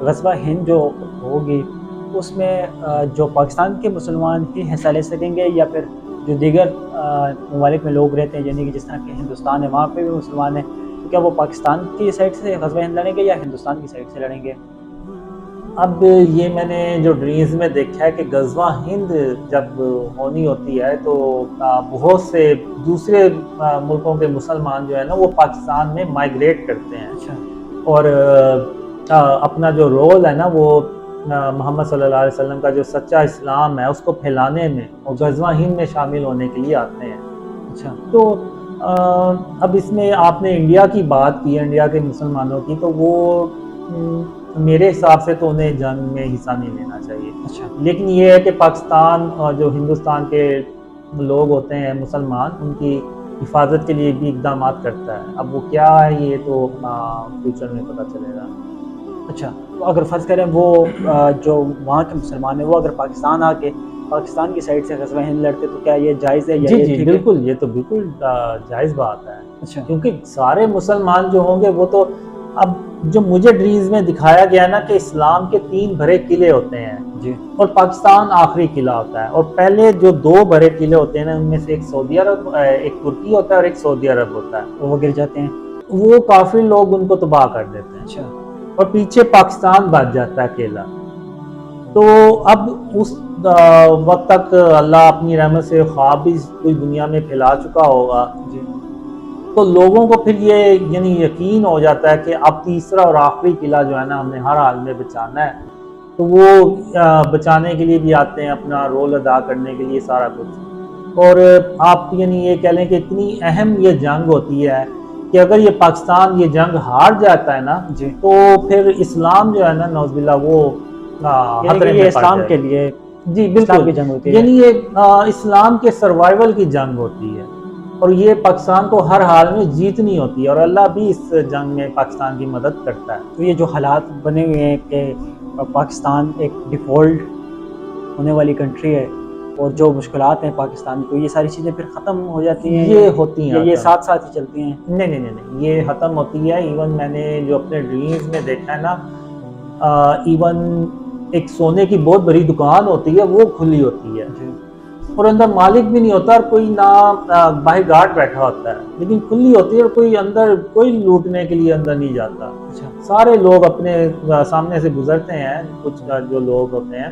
غزوہ ہند جو ہوگی اس میں جو پاکستان کے مسلمان ہی حصہ لے سکیں گے یا پھر جو دیگر ممالک میں لوگ رہتے ہیں، یعنی کہ جس طرح کہ ہندوستان ہے وہاں پہ بھی مسلمان ہیں، تو کیا وہ پاکستان کی سائڈ سے غزوہ ہند لڑیں گے یا ہندوستان کی سائڈ سے لڑیں گے؟ اب یہ میں نے جو ڈریمز میں دیکھا ہے کہ غزوہ ہند جب ہونی ہوتی ہے تو بہت سے دوسرے ملکوں کے مسلمان جو ہے نا وہ پاکستان میں مائیگریٹ کرتے ہیں، اچھا اور اپنا جو رول ہے نا وہ محمد صلی اللہ علیہ وسلم کا جو سچا اسلام ہے اس کو پھیلانے میں اور غزوہ ہند میں شامل ہونے کے لیے آتے ہیں۔ اچھا تو اب اس میں آپ نے انڈیا کی بات کی، انڈیا کے مسلمانوں کی، تو وہ میرے حساب سے تو انہیں جنگ میں حصہ نہیں لینا چاہیے، اچھا لیکن یہ ہے کہ پاکستان اور جو ہندوستان کے لوگ ہوتے ہیں مسلمان ان کی حفاظت کے لیے بھی اقدامات کرتا ہے۔ اب وہ کیا ہے یہ تو فیوچر میں پتہ چلے گا۔ اچھا تو اگر فرض کریں وہ جو وہاں کے مسلمان ہیں وہ اگر پاکستان آ کے پاکستان کی سائڈ سے غزوہ ہند لڑتے تو کیا یہ جائز ہے یا جی یہ جی ٹھیک ہے؟ بالکل، یہ تو بالکل جائز بات ہے، اچھا کیونکہ سارے مسلمان جو ہوں گے وہ تو اب جو مجھے ڈریمز میں دکھایا گیا نا کہ اسلام کے 3 بھرے قلعے ہوتے ہیں جی اور پاکستان آخری قلعہ ہوتا ہے، اور پہلے جو 2 بڑے قلعے ہوتے ہیں نا ان میں سے ایک سعودی عرب، ایک ترکی ہوتا ہے اور ایک سعودی عرب ہوتا ہے، تو وہ گر جاتے ہیں؟ وہ کافی لوگ ان کو تباہ کر دیتے ہیں اچھا اور پیچھے پاکستان بچ جاتا ہے اکیلا۔ تو اب اس وقت تک اللہ اپنی رحمت سے خواب بھی کوئی دنیا میں پھیلا چکا ہوگا، جی تو لوگوں کو پھر یہ یعنی یقین ہو جاتا ہے کہ اب تیسرا اور آخری قلعہ جو ہے نا ہم نے ہر حال میں بچانا ہے، تو وہ بچانے کے لیے بھی آتے ہیں، اپنا رول ادا کرنے کے لیے سارا کچھ۔ اور آپ یعنی یہ کہہ لیں کہ اتنی اہم یہ جنگ ہوتی ہے کہ اگر یہ پاکستان یہ جنگ ہار جاتا ہے نا جی تو پھر اسلام جو ہے نا نعوذ باللہ وہ یعنی کہ خطرے یہ میں پڑ اسلام جائے کے گی۔ لیے جی اسلام بالکل، کی جنگ ہوتی ہے۔ یعنی یہ اسلام کے سروائیول کی جنگ ہوتی ہے اور یہ پاکستان کو ہر حال میں جیتنی ہوتی ہے، اور اللہ بھی اس جنگ میں پاکستان کی مدد کرتا ہے۔ تو یہ جو حالات بنے ہوئے ہیں کہ پاکستان ایک ڈیفالٹ ہونے والی کنٹری ہے اور جو مشکلات ہیں پاکستان کو، یہ ساری چیزیں پھر ختم ہو جاتی ہیں یہ ہوتی ہیں یا یہ ختم، ساتھ ساتھ ہی چلتی ہیں؟ نہیں نہیں نہیں نہیں، یہ ختم ہوتی ہے۔ ایون میں نے جو اپنے ڈریمز میں دیکھا ہے نا، ایون ایک سونے کی بہت بڑی دکان ہوتی ہے وہ کھلی ہوتی ہے جی اور اندر مالک بھی نہیں ہوتا اور کوئی نہ باہر گارڈ بیٹھا ہوتا ہے، لیکن کھلی ہوتی ہے اور کوئی اندر کوئی لوٹنے کے لیے اندر نہیں جاتا۔ اچھا سارے لوگ اپنے سامنے سے گزرتے ہیں کچھ جو لوگ ہوتے ہیں،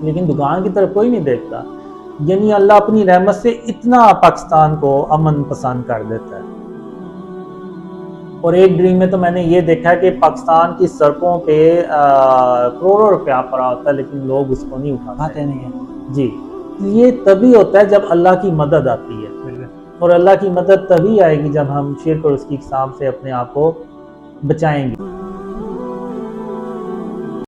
لیکن دکان کی طرف کوئی نہیں دیکھتا۔ یعنی اللہ اپنی رحمت سے اتنا پاکستان کو امن پسند کر دیتا ہے۔ اور ایک ڈریم میں تو میں نے یہ دیکھا ہے کہ پاکستان کی سڑکوں پہ کروڑوں روپیہ پڑا ہوتا ہے لیکن لوگ اس کو نہیں اٹھاتے باتیں نہیں ہیں۔ ہیں۔ جی، یہ تبھی ہوتا ہے جب اللہ کی مدد آتی ہے، بالکل اور اللہ کی مدد تبھی آئے گی جب ہم شرک اور اس کی اقسام سے اپنے آپ کو بچائیں گے۔